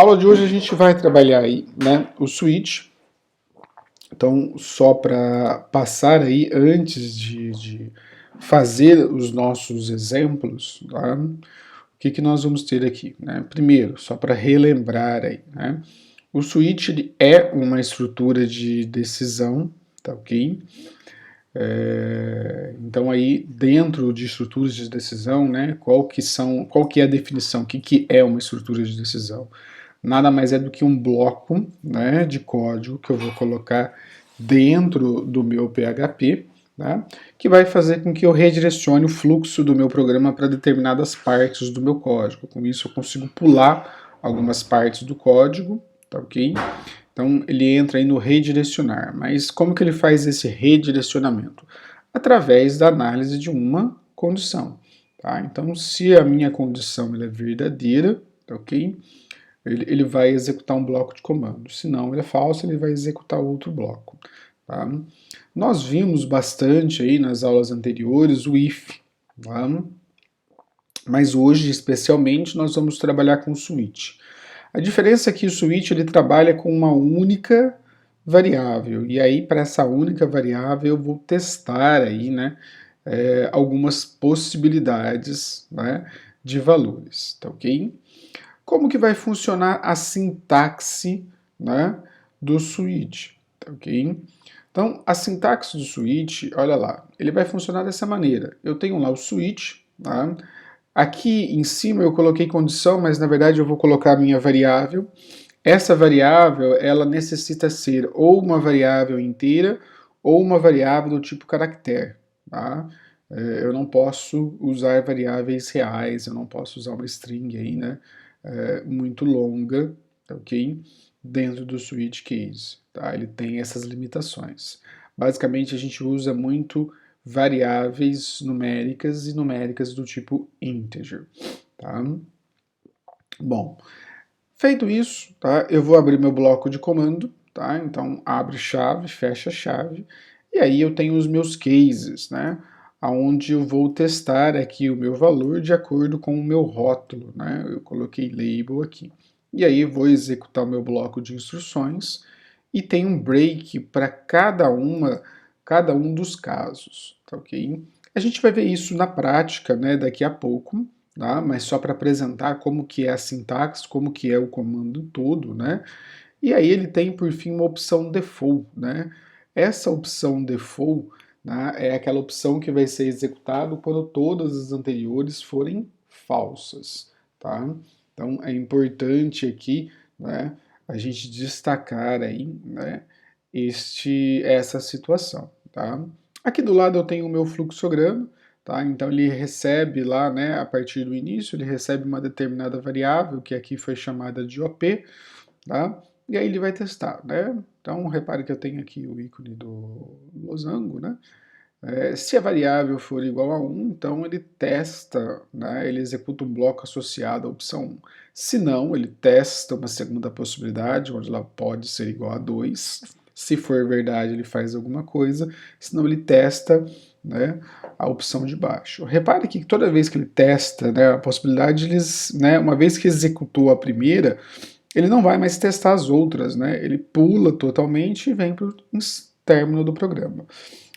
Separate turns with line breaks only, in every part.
aula de hoje a gente vai trabalhar aí, né, o switch. Então, só para passar aí, antes de fazer os nossos exemplos, tá? O que nós vamos ter aqui, né? Primeiro, só para relembrar aí, né? O switch ele é uma estrutura de decisão, tá ok? Então aí, dentro de estruturas de decisão, né, qual que é a definição, o que é uma estrutura de decisão? Nada mais é do que um bloco, né, de código que eu vou colocar dentro do meu PHP, né, que vai fazer com que eu redirecione o fluxo do meu programa para determinadas partes do meu código. Com isso eu consigo pular algumas partes do código, tá ok? Então ele entra aí no redirecionar. Mas como que ele faz esse redirecionamento? Através da análise de uma condição. Tá? Então se a minha condição é verdadeira, tá ok? Ele vai executar um bloco de comando. Se não ele é falso, ele vai executar outro bloco. Tá? Nós vimos bastante aí nas aulas anteriores o if, tá? Mas hoje, especialmente, nós vamos trabalhar com o switch. A diferença é que o switch ele trabalha com uma única variável, e aí para essa única variável eu vou testar aí, né, algumas possibilidades, né, de valores, tá ok? Como que vai funcionar a sintaxe, né, do switch, tá ok? Então, a sintaxe do switch, olha lá, ele vai funcionar dessa maneira. Eu tenho lá o switch, tá? Aqui em cima eu coloquei condição, mas na verdade eu vou colocar a minha variável. Essa variável, ela necessita ser ou uma variável inteira ou uma variável do tipo caractere, tá? Eu não posso usar variáveis reais, eu não posso usar uma string aí, né? Muito longa, ok? Dentro do switch case, tá? Ele tem essas limitações. Basicamente a gente usa muito variáveis numéricas e numéricas do tipo integer, tá? Bom, feito isso, tá? Eu vou abrir meu bloco de comando, tá? Então abre chave, fecha chave, e aí eu tenho os meus cases, né? Onde eu vou testar aqui o meu valor de acordo com o meu rótulo, né? Eu coloquei label aqui. E aí eu vou executar o meu bloco de instruções e tem um break para cada um dos casos, tá ok? A gente vai ver isso na prática, né, daqui a pouco, tá? Mas só para apresentar como que é a sintaxe, como que é o comando todo, né? E aí ele tem por fim uma opção default, né? Essa opção default, né, é aquela opção que vai ser executada quando todas as anteriores forem falsas, tá? Então é importante aqui, né, a gente destacar aí, né, essa situação, tá? Aqui do lado eu tenho o meu fluxograma, tá? Então ele recebe lá, né, a partir do início, ele recebe uma determinada variável, que aqui foi chamada de OP, tá? E aí ele vai testar, né? Então repare que eu tenho aqui o ícone do losango, né? Se a variável for igual a 1, então ele testa, né, ele executa um bloco associado à opção 1. Se não, ele testa uma segunda possibilidade, onde ela pode ser igual a 2. Se for verdade, ele faz alguma coisa, senão ele testa, né, a opção de baixo. Repare que toda vez que ele testa, né, a possibilidade, né, uma vez que executou a primeira, ele não vai mais testar as outras, né, ele pula totalmente e vem para o término do programa.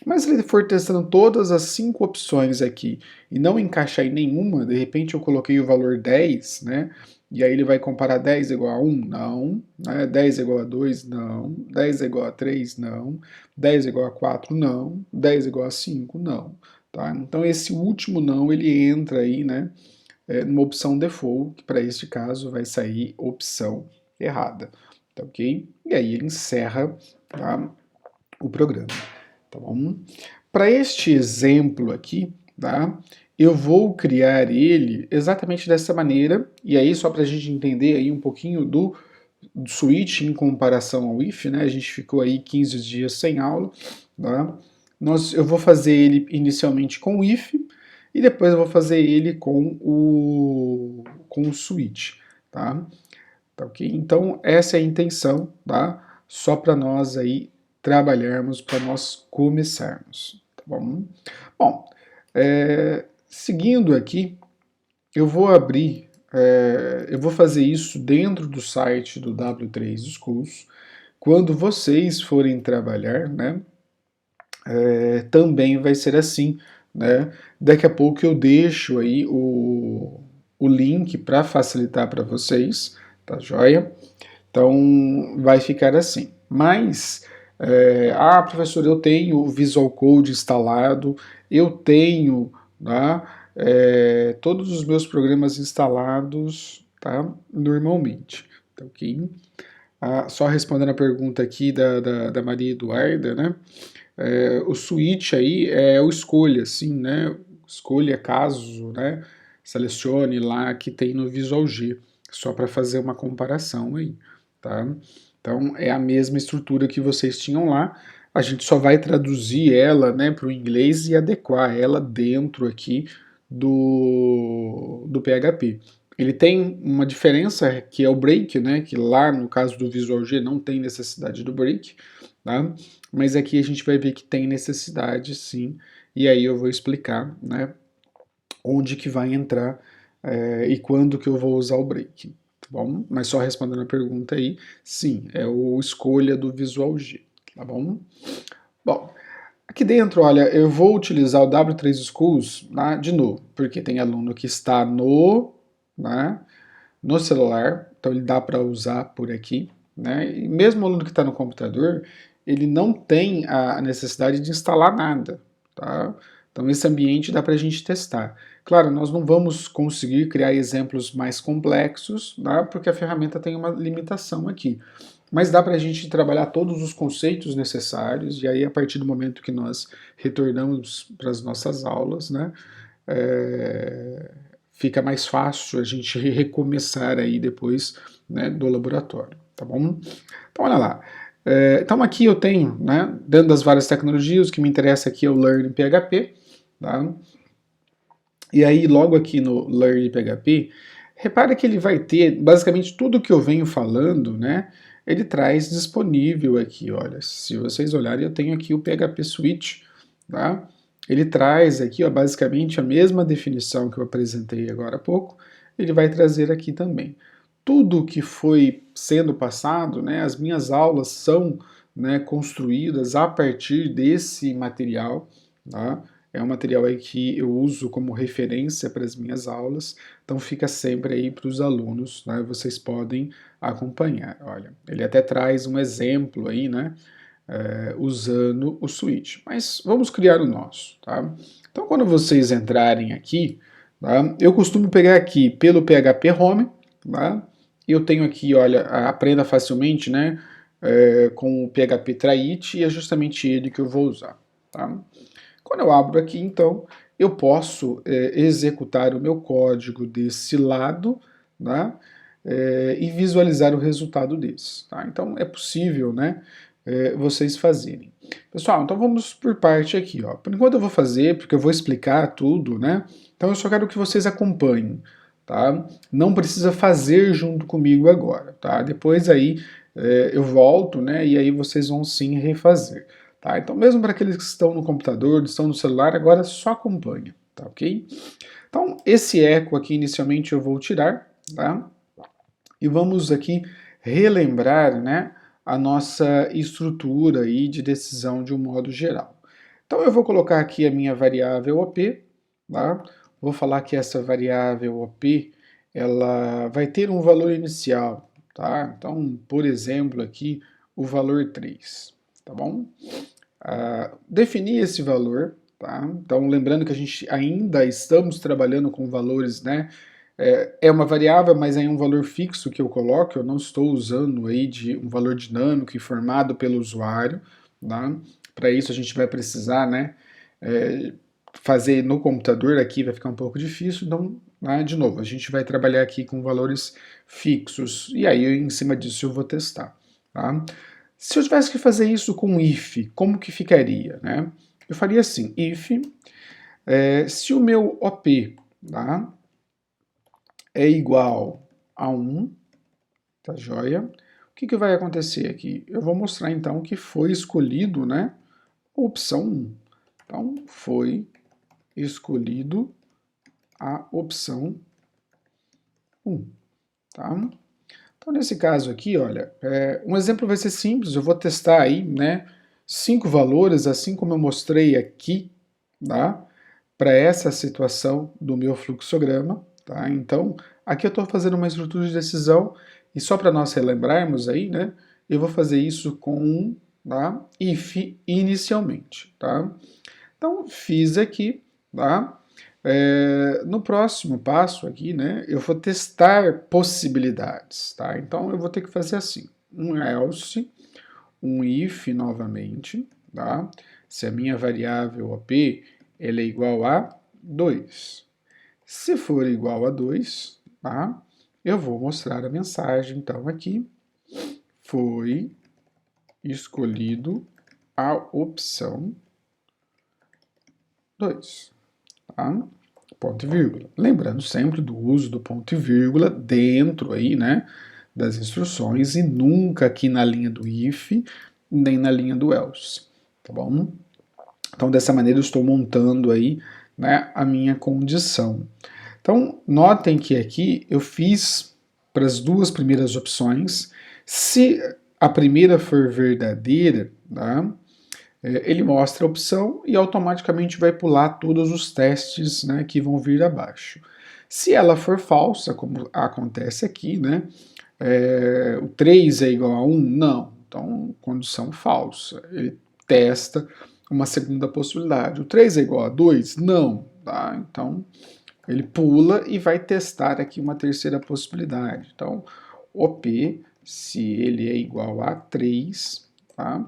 Mas se ele for testando todas as 5 opções aqui e não encaixar em nenhuma, de repente eu coloquei o valor 10, né? E aí ele vai comparar 10 igual a 1? Não. Né? 10 igual a 2? Não. 10 igual a 3? Não. 10 igual a 4? Não. 10 igual a 5? Não. Tá? Então esse último não, ele entra aí, né? Numa opção default, que para este caso vai sair opção errada. Tá ok? E aí ele encerra, tá, o programa. Tá bom? Para este exemplo aqui, tá? Eu vou criar ele exatamente dessa maneira, e aí só para a gente entender aí um pouquinho do switch em comparação ao if, né? A gente ficou aí 15 dias sem aula, tá? Eu vou fazer ele inicialmente com o if, e depois eu vou fazer ele com o switch, tá? Tá ok? Então essa é a intenção, tá? Só para nós aí trabalharmos, para nós começarmos, tá bom? Bom, seguindo aqui, eu vou abrir eu vou fazer isso dentro do site do W3 Schools. Quando vocês forem trabalhar, né, também vai ser assim, né? Daqui a pouco eu deixo aí o link para facilitar para vocês, tá joia? Então vai ficar assim. Mas, professor, eu tenho o Visual Code instalado, eu tenho, tá, todos os meus programas instalados, tá, normalmente, tá ok? Só respondendo a pergunta aqui da Maria Eduarda, né? O switch aí é o escolha, sim, né? Escolha caso, né? Selecione lá que tem no Visual G, só para fazer uma comparação aí, tá? Então é a mesma estrutura que vocês tinham lá, a gente só vai traduzir ela, né, para o inglês e adequar ela dentro aqui do PHP. Ele tem uma diferença que é o break, né, que lá no caso do Visual G não tem necessidade do break, tá? Mas aqui a gente vai ver que tem necessidade sim, e aí eu vou explicar, né, onde que vai entrar e quando que eu vou usar o break, tá bom? Mas só respondendo a pergunta aí, sim, é o escolha do Visual G, tá bom? Bom, aqui dentro, olha, eu vou utilizar o W3 Schools, né, de novo, porque tem aluno que está né, no celular, então ele dá para usar por aqui, né? E mesmo o aluno que está no computador, ele não tem a necessidade de instalar nada, tá? Então esse ambiente dá para a gente testar. Claro, nós não vamos conseguir criar exemplos mais complexos, tá? Porque a ferramenta tem uma limitação aqui. Mas dá para a gente trabalhar todos os conceitos necessários, e aí a partir do momento que nós retornamos para as nossas aulas, né, é, fica mais fácil a gente recomeçar aí depois, né, do laboratório, tá bom? Então olha lá, então aqui eu tenho, né, dentro das várias tecnologias, o que me interessa aqui é o Learn PHP, tá? E aí logo aqui no Learn PHP, repara que ele vai ter basicamente tudo que eu venho falando, né, ele traz disponível aqui, olha, se vocês olharem eu tenho aqui o PHP Switch, tá? Ele traz aqui, ó, basicamente a mesma definição que eu apresentei agora há pouco, ele vai trazer aqui também. Tudo que foi sendo passado, né, as minhas aulas são, né, construídas a partir desse material, tá? É um material aí que eu uso como referência para as minhas aulas, então fica sempre aí para os alunos, né? Vocês podem acompanhar. Olha, ele até traz um exemplo aí, né? Usando o switch. Mas vamos criar o nosso, tá? Então quando vocês entrarem aqui, tá? Eu costumo pegar aqui pelo PHP Home, tá? Eu tenho aqui, olha, aprenda facilmente, né? Com o PHP Trait e é justamente ele que eu vou usar, tá? Quando eu abro aqui, então, eu posso executar o meu código desse lado, né, e visualizar o resultado desse. Tá? Então, é possível, né, vocês fazerem. Pessoal, então vamos por parte aqui. Ó. Por enquanto eu vou fazer, porque eu vou explicar tudo, né? Então eu só quero que vocês acompanhem, tá? Não precisa fazer junto comigo agora, tá? Depois aí eu volto, né, e aí vocês vão sim refazer. Tá? Então, mesmo para aqueles que estão no computador, estão no celular, agora só acompanha, tá ok? Então, esse eco aqui inicialmente eu vou tirar, tá? E vamos aqui relembrar, né, a nossa estrutura aí de decisão de um modo geral. Então, eu vou colocar aqui a minha variável OP, tá? Vou falar que essa variável OP, ela vai ter um valor inicial, tá? Então, por exemplo, aqui, o valor 3, tá bom? Definir esse valor, tá? Então, lembrando que a gente ainda estamos trabalhando com valores, né? É uma variável, mas é um valor fixo que eu coloco, eu não estou usando aí de um valor dinâmico e formado pelo usuário, tá? Para isso a gente vai precisar, né? Fazer no computador aqui vai ficar um pouco difícil, então, né, de novo, a gente vai trabalhar aqui com valores fixos, e aí em cima disso eu vou testar, tá? Se eu tivesse que fazer isso com if, como que ficaria, né? Eu faria assim, if, se o meu OP, tá, é igual a 1, tá joia? O que vai acontecer aqui? Eu vou mostrar então que foi escolhido, né, a opção 1. Então, foi escolhido a opção 1, tá? Então, nesse caso aqui, olha, um exemplo vai ser simples, eu vou testar aí, né, 5 valores, assim como eu mostrei aqui, tá? Para essa situação do meu fluxograma, tá? Então, aqui eu estou fazendo uma estrutura de decisão, e só para nós relembrarmos aí, né, eu vou fazer isso com um, tá? If inicialmente, tá? Então, fiz aqui, tá? No próximo passo aqui, né, eu vou testar possibilidades, tá? Então, eu vou ter que fazer assim, um else, um if novamente, tá? Se a minha variável OP ela é igual a 2. Se for igual a 2, tá? Eu vou mostrar a mensagem, então, aqui, foi escolhido a opção 2, tá? Ponto e vírgula. Lembrando sempre do uso do ponto e vírgula dentro aí, né, das instruções e nunca aqui na linha do if, nem na linha do else, tá bom? Então, dessa maneira, eu estou montando aí, né, a minha condição. Então, notem que aqui eu fiz para as duas primeiras opções. Se a primeira for verdadeira, tá, ele mostra a opção e automaticamente vai pular todos os testes, né, que vão vir abaixo. Se ela for falsa, como acontece aqui, né, o 3 é igual a 1, não. Então, condição falsa. Ele testa uma segunda possibilidade. O 3 é igual a 2? Não. Tá? Então, ele pula e vai testar aqui uma terceira possibilidade. Então, OP, se ele é igual a 3, tá?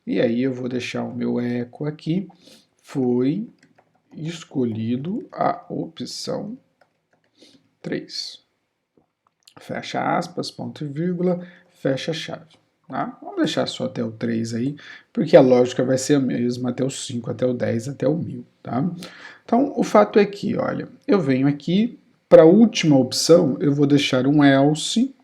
E aí eu vou deixar o meu eco aqui, foi escolhido a opção 3. Fecha aspas, ponto e vírgula, fecha a chave. Tá? Vamos deixar só até o 3 aí, porque a lógica vai ser a mesma até o 5, até o 10, até o 1000. Tá? Então, o fato é que, olha, eu venho aqui, para a última opção, eu vou deixar um else,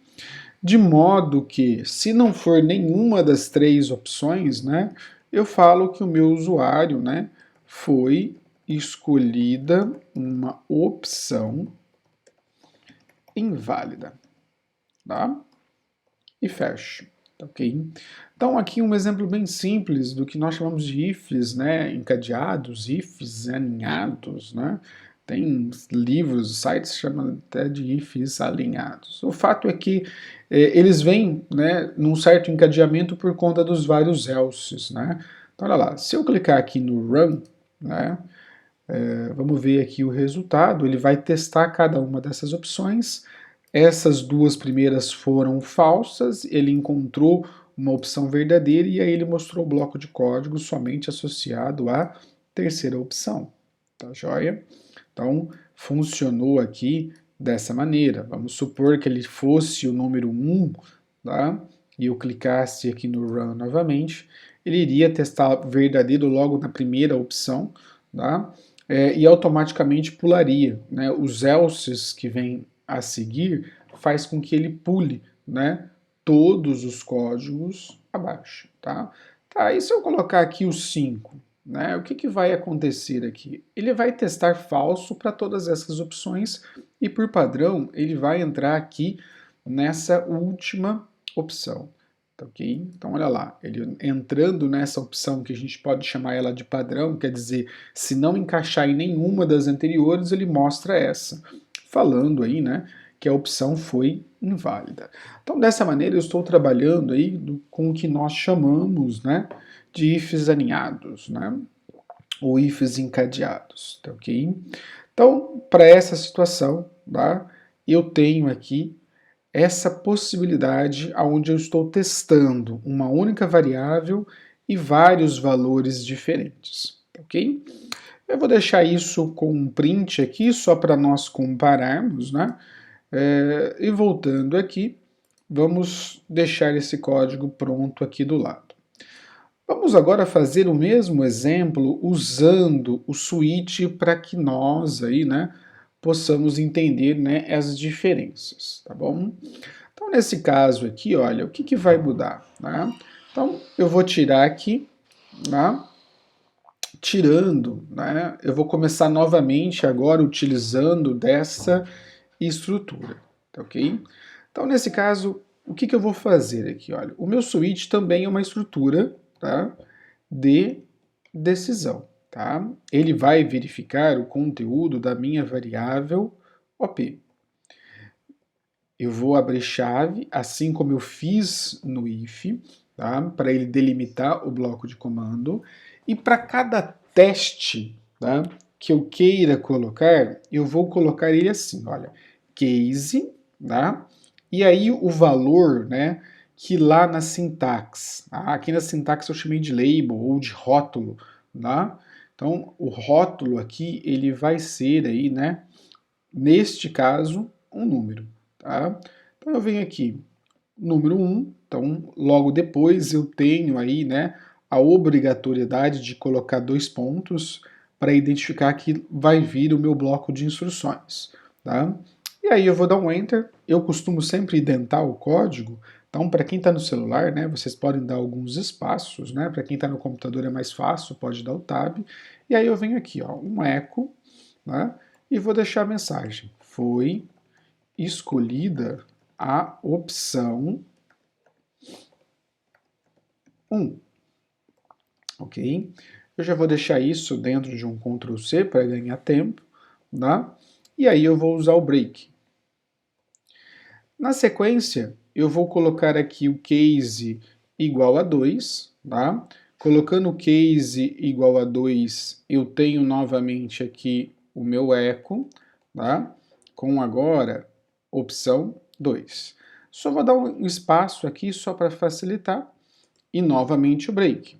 de modo que, se não for nenhuma das três opções, né, eu falo que o meu usuário, né, foi escolhida uma opção inválida, tá? E fecho, tá ok? Então aqui um exemplo bem simples do que nós chamamos de ifs, né, encadeados, ifs alinhados, né? Tem livros, sites que chamam até de ifs alinhados. O fato é que eles vêm, né, num certo encadeamento por conta dos vários elses, né? Então olha lá, se eu clicar aqui no run, né, vamos ver aqui o resultado, ele vai testar cada uma dessas opções. Essas duas primeiras foram falsas, ele encontrou uma opção verdadeira e aí ele mostrou o bloco de código somente associado à terceira opção. Tá joia? Então, funcionou aqui dessa maneira. Vamos supor que ele fosse o número 1, tá? E eu clicasse aqui no Run novamente, ele iria testar verdadeiro logo na primeira opção, tá? E automaticamente pularia, né? Os elses que vêm a seguir faz com que ele pule, né, todos os códigos abaixo, tá? Tá, e se eu colocar aqui o 5, né, o que vai acontecer aqui? Ele vai testar falso para todas essas opções e por padrão ele vai entrar aqui nessa última opção. Tá, ok? Então olha lá, ele entrando nessa opção que a gente pode chamar ela de padrão, quer dizer, se não encaixar em nenhuma das anteriores, ele mostra essa, falando aí, né, que a opção foi inválida. Então dessa maneira eu estou trabalhando aí com o que nós chamamos, né, de ifs alinhados, né, ou ifs encadeados, tá ok? Então para essa situação, tá, eu tenho aqui essa possibilidade onde eu estou testando uma única variável e vários valores diferentes, ok? Eu vou deixar isso com um print aqui, só para nós compararmos, né? E voltando aqui, vamos deixar esse código pronto aqui do lado. Vamos agora fazer o mesmo exemplo usando o switch para que nós aí, né, possamos entender, né, as diferenças, tá bom? Então, nesse caso aqui, olha, o que vai mudar? Né? Então, eu vou tirar aqui, né? Tirando, né? Eu vou começar novamente agora utilizando dessa estrutura, tá ok? Então, nesse caso, o que eu vou fazer aqui? Olha, o meu switch também é uma estrutura, tá, de decisão, tá? Ele vai verificar o conteúdo da minha variável OP. Eu vou abrir chave, assim como eu fiz no if, tá? Para ele delimitar o bloco de comando. E para cada teste, tá, que eu queira colocar, eu vou colocar ele assim, olha, case, tá? E aí o valor, né, que lá na sintaxe, tá? Aqui na sintaxe eu chamei de label ou de rótulo, tá? Então o rótulo aqui ele vai ser aí, né, neste caso, um número. Tá? Então eu venho aqui, número 1, então logo depois eu tenho aí, né, a obrigatoriedade de colocar 2 pontos para identificar que vai vir o meu bloco de instruções. Tá? E aí eu vou dar um Enter, eu costumo sempre identar o código, então para quem está no celular, né, vocês podem dar alguns espaços, né, para quem está no computador é mais fácil, pode dar o Tab, e aí eu venho aqui, ó, um eco, né, e vou deixar a mensagem, foi escolhida a opção 1, ok? Eu já vou deixar isso dentro de um Ctrl C para ganhar tempo, tá? E aí eu vou usar o break. Na sequência, eu vou colocar aqui o case igual a 2, tá? Colocando o case igual a 2, eu tenho novamente aqui o meu eco, tá? Com agora opção 2. Só vou dar um espaço aqui só para facilitar e novamente o break.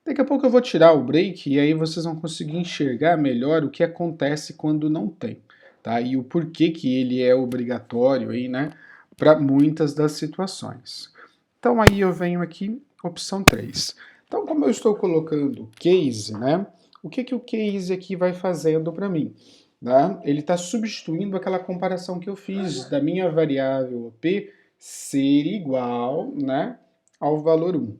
Daqui a pouco eu vou tirar o break e aí vocês vão conseguir enxergar melhor o que acontece quando não tem, tá? E o porquê que ele é obrigatório aí, né, para muitas das situações. Então aí eu venho aqui, opção 3. Então como eu estou colocando case, né, o que o case aqui vai fazendo para mim? Tá? Ele está substituindo aquela comparação que eu fiz da minha variável OP ser igual, né, ao valor 1.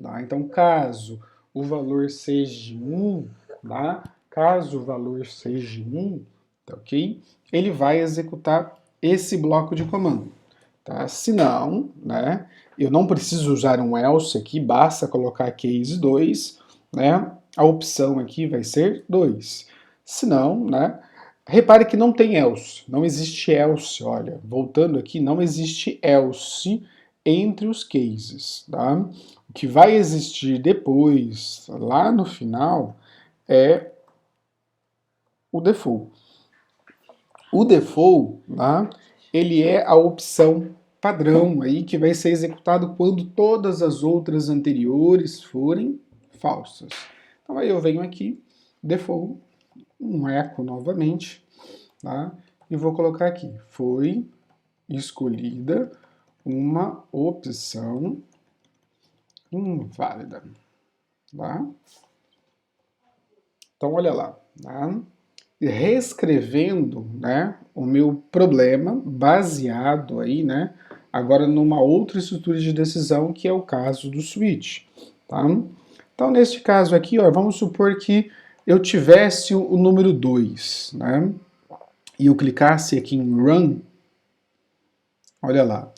Tá? Então, caso o valor seja 1, tá? Caso o valor seja 1, tá ok? Ele vai executar esse bloco de comando. Tá? Se não, né, eu não preciso usar um else aqui, basta colocar case 2, né, a opção aqui vai ser 2. Se não, né, repare que não tem else, não existe else, olha, voltando aqui, não existe else entre os cases, tá? O que vai existir depois, lá no final, é o default. O default, tá? Ele é a opção padrão aí que vai ser executado quando todas as outras anteriores forem falsas. Então aí eu venho aqui, default, um eco novamente, tá? E vou colocar aqui, foi escolhida uma opção inválida, tá? Então olha lá, tá? Reescrevendo, né, o meu problema baseado aí, né, agora numa outra estrutura de decisão que é o caso do switch, tá? Então neste caso aqui, ó, vamos supor que eu tivesse o número 2, né, e eu clicasse aqui em Run, olha lá,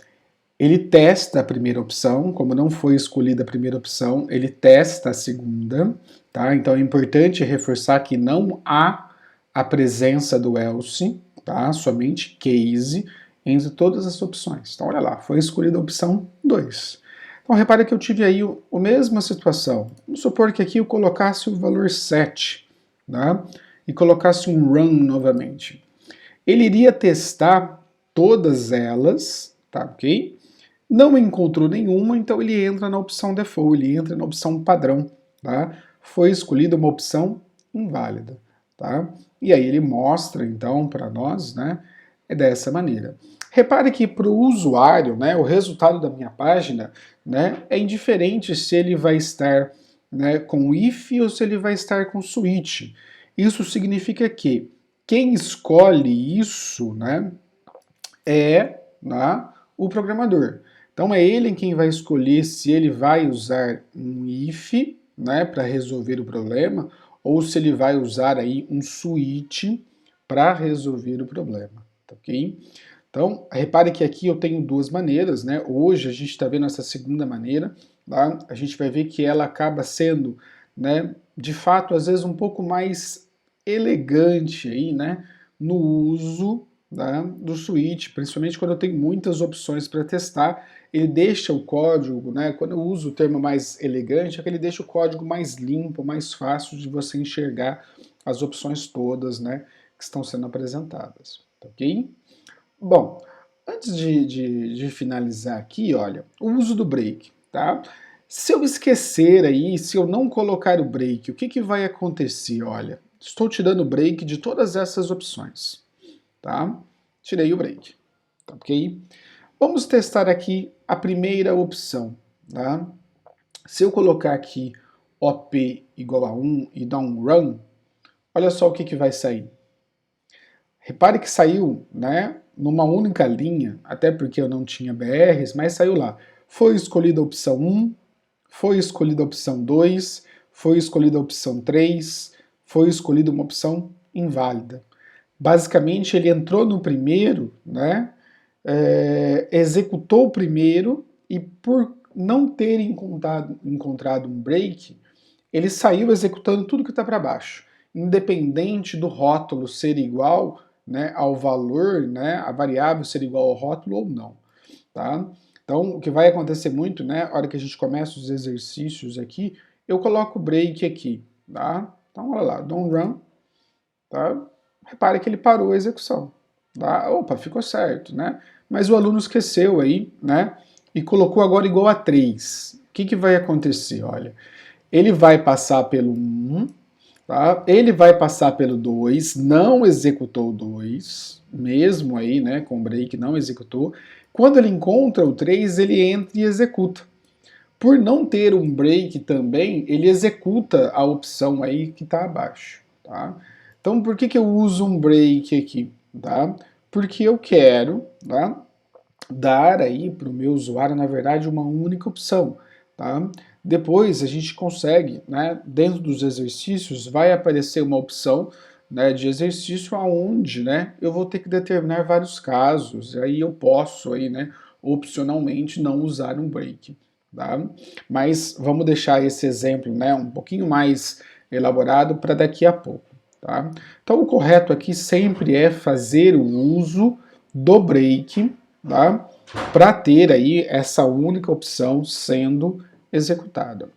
ele testa a primeira opção, como não foi escolhida a primeira opção, ele testa a segunda, tá? Então é importante reforçar que não há a presença do else, tá? Somente case entre todas as opções. Então olha lá, foi escolhida a opção 2. Então repare que eu tive aí a mesma situação. Vamos supor que aqui eu colocasse o valor 7, tá? E colocasse um run novamente. Ele iria testar todas elas, tá ok? Não encontrou nenhuma, então ele entra na opção default, ele entra na opção padrão, tá? Foi escolhida uma opção inválida, tá? E aí ele mostra, então, para nós, né, é dessa maneira. Repare que para o usuário, né, o resultado da minha página, né, é indiferente se ele vai estar, né, com if ou se ele vai estar com switch. Isso significa que quem escolhe isso, né, é, né, o programador. Então é ele quem vai escolher se ele vai usar um if, né, para resolver o problema, ou se ele vai usar aí um switch para resolver o problema, tá ok? Então, repare que aqui eu tenho duas maneiras, né? Hoje a gente está vendo essa segunda maneira, tá? A gente vai ver que ela acaba sendo, né, de fato, às vezes um pouco mais elegante aí, né, no uso, tá, do switch, principalmente quando eu tenho muitas opções para testar. Ele deixa o código, né, quando eu uso o termo mais elegante, é que ele deixa o código mais limpo, mais fácil de você enxergar as opções todas, né, que estão sendo apresentadas, tá ok? Bom, antes de finalizar aqui, olha, o uso do break, tá? Se eu esquecer aí, se eu não colocar o break, o que, que vai acontecer? Olha, estou tirando o break de todas essas opções, tá? Tirei o break, tá ok? Vamos testar aqui a primeira opção, tá? Se eu colocar aqui OP igual a 1 e dar um run, olha só o que, que vai sair. Repare que saiu, né, numa única linha, até porque eu não tinha BRs, mas saiu lá. Foi escolhida a opção 1, foi escolhida a opção 2, foi escolhida a opção 3, foi escolhida uma opção inválida. Basicamente, ele entrou no primeiro, né, executou o primeiro e por não ter encontrado um break, ele saiu executando tudo que está para baixo, independente do rótulo ser igual, né, ao valor, né, a variável ser igual ao rótulo ou não, tá? Então, o que vai acontecer muito, né, na hora que a gente começa os exercícios aqui, eu coloco o break aqui, tá? Então, olha lá, don't run, tá? Repare que ele parou a execução, tá? Opa, ficou certo, né? Mas o aluno esqueceu aí, né, e colocou agora igual a 3. O que, que vai acontecer? Olha, ele vai passar pelo 1, tá? Ele vai passar pelo 2, não executou o 2, mesmo aí, né, com break não executou. Quando ele encontra o 3, ele entra e executa. Por não ter um break também, ele executa a opção aí que está abaixo, tá? Então, por que, que eu uso um break aqui, tá? Porque eu quero, tá, dar aí para o meu usuário, na verdade, uma única opção, tá? Depois a gente consegue, né, dentro dos exercícios, vai aparecer uma opção, né, de exercício aonde, né, eu vou ter que determinar vários casos, aí eu posso aí, né, opcionalmente não usar um break, tá? Mas vamos deixar esse exemplo, né, um pouquinho mais elaborado para daqui a pouco, tá? Então o correto aqui sempre é fazer o uso do break, tá? Para ter aí essa única opção sendo executada.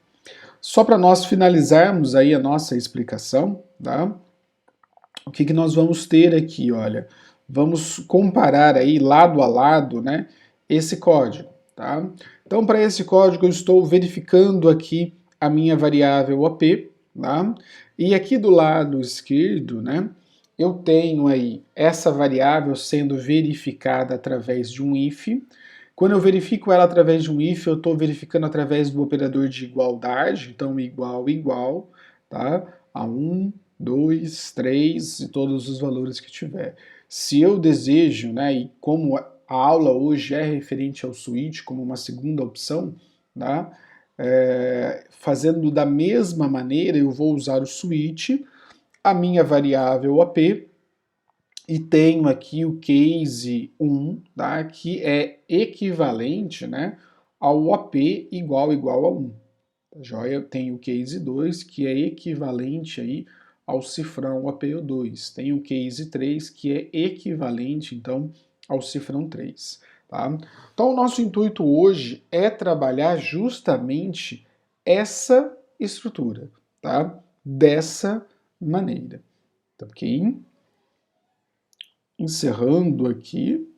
Só para nós finalizarmos aí a nossa explicação, tá? O que, que nós vamos ter aqui, olha, vamos comparar aí lado a lado, né, esse código, tá? Então, para esse código eu estou verificando aqui a minha variável OP, tá? E aqui do lado esquerdo, né, eu tenho aí essa variável sendo verificada através de um if. Quando eu verifico ela através de um if, eu estou verificando através do operador de igualdade, então igual, igual, tá? A 1, 2, 3 e todos os valores que tiver. Se eu desejo, né, e como a aula hoje é referente ao switch como uma segunda opção, tá? Fazendo da mesma maneira, eu vou usar o switch, a minha variável OP, e tenho aqui o case 1, tá, que é equivalente, né, ao OP igual a 1. Tá joia? Eu tenho o case 2, que é equivalente aí ao cifrão OPO2. Tenho o case 3, que é equivalente, então, ao cifrão 3. Tá? Então, o nosso intuito hoje é trabalhar justamente essa estrutura, tá? Dessa maneira. Tá ok? Encerrando aqui.